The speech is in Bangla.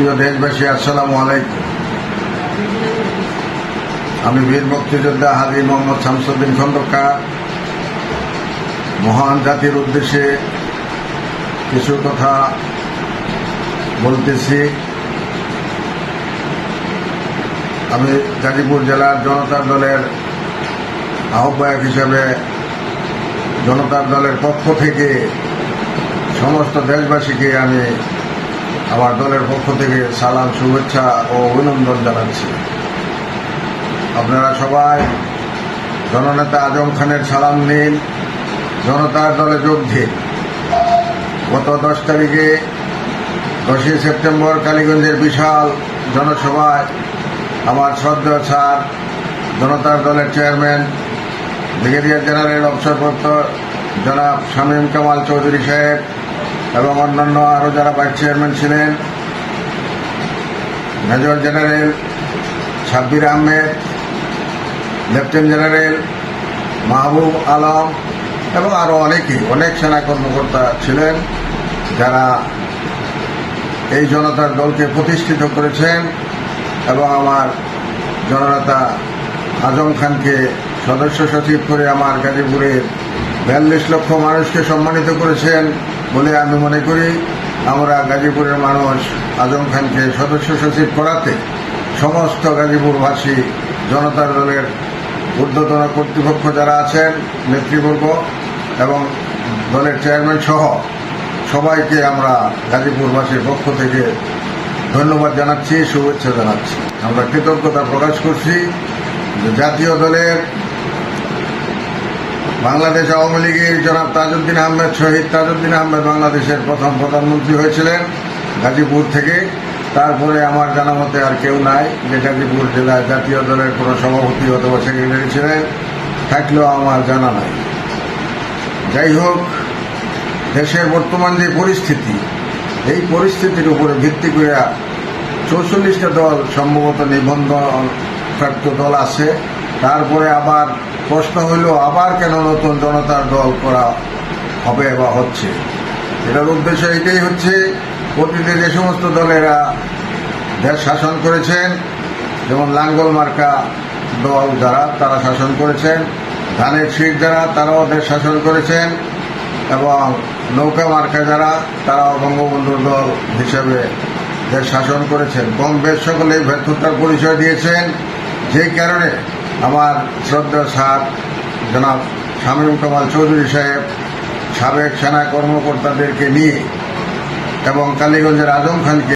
প্রিয় দেশবাসী, আসসালামু আলাইকুম। আমি বীর মুক্তিযোদ্ধা হাজী মোহাম্মদ শামসুদ্দিন খন্দকার মহান জাতির উদ্দেশ্যে কিছু কথা বলতেছি। আমি গাজীপুর জেলার জনতার দলের আহ্বায়ক হিসেবে জনতার দলের পক্ষ থেকে সমস্ত দেশবাসীকে আমি আমার দলের পক্ষ থেকে সালাম, শুভেচ্ছা ও অভিনন্দন জানাচ্ছি। আপনারা সবাই জননেতা আজম খানের সালাম নিন, জনতার দলে যোগ দিন। গত 10 তারিখে 10ই সেপ্টেম্বর কালীগঞ্জের বিশাল জনসভায় আমার শ্রদ্ধেয় স্যার জনতার দলের চেয়ারম্যান ব্রিগেডিয়ার জেনারেল অবসরপ্রাপ্ত জনাব শামীম কামাল চৌধুরী সাহেব এবং অন্যান্য আরও যারা ভাইস চেয়ারম্যান ছিলেন, major general Sabbir Ahmed, lieutenant general Mahbub Alam এবং আরও অনেক সেনা কর্মকর্তা ছিলেন যারা এই জনতার দলকে প্রতিষ্ঠিত করেছেন এবং আমার জননেতা আজম খানকে সদস্য সচিব করে আমার গাজীপুরের 42 লক্ষ মানুষকে সম্মানিত করেছেন বলে আমি মনে করি। আমরা গাজীপুরের মানুষ আজম খানকে সদস্য সচিব করাতে সমস্ত গাজীপুরবাসী, জনতার দলের ঊর্ধ্বতন কর্তৃপক্ষ যারা আছেন, নেতৃবর্গ এবং দলের চেয়ারম্যান সহ সবাইকে আমরা গাজীপুরবাসীর পক্ষ থেকে ধন্যবাদ জানাচ্ছি, শুভেচ্ছা জানাচ্ছি। আমরা কৃতজ্ঞতা প্রকাশ করছি যে জাতীয় দলের বাংলাদেশ আওয়ামী লীগের জনাব তাজউদ্দিন আহমেদ, শহীদ তাজউদ্দিন আহমেদ বাংলাদেশের প্রথম প্রধানমন্ত্রী হয়েছিলেন গাজীপুর থেকে। তারপরে আমার জানা মতে আর কেউ নাই যে গাজীপুর জেলায় জাতীয় দলের কোনো সভাপতি অথবা সেক্রেটারি ছিলেন, থাকলেও আমার জানা নাই। যাই হোক, দেশের বর্তমান যে পরিস্থিতি, এই পরিস্থিতির উপরে ভিত্তি করে 44টা দল সম্ভবত নিবন্ধন প্রাপ্ত দল আছে। তারপরে আবার প্রশ্ন হইল, আবার কেন নতুন জনতার দল করা হবে বা হচ্ছে? এটার উদ্দেশ্য এটাই হচ্ছে, অতীতে যে সমস্ত দলেরা দেশ শাসন করেছেন, যেমন লাঙ্গল মার্কা দল যারা, তারা শাসন করেছেন, ধানের শীষ যারা, তারাও দেশ শাসন করেছেন, এবং নৌকা মার্কা যারা, তারাও বঙ্গবন্ধুর দল হিসেবে দেশ শাসন করেছেন। কম বেশ সকলেই ব্যর্থতার পরিচয় দিয়েছেন। যেই কারণে আমার শ্রদ্ধেয় স্যার জনাব শামীম কামাল চৌধুরী সাহেব সাবেক সেনা কর্মকর্তাদেরকে নিয়ে এবং কালীগঞ্জের আজম খানকে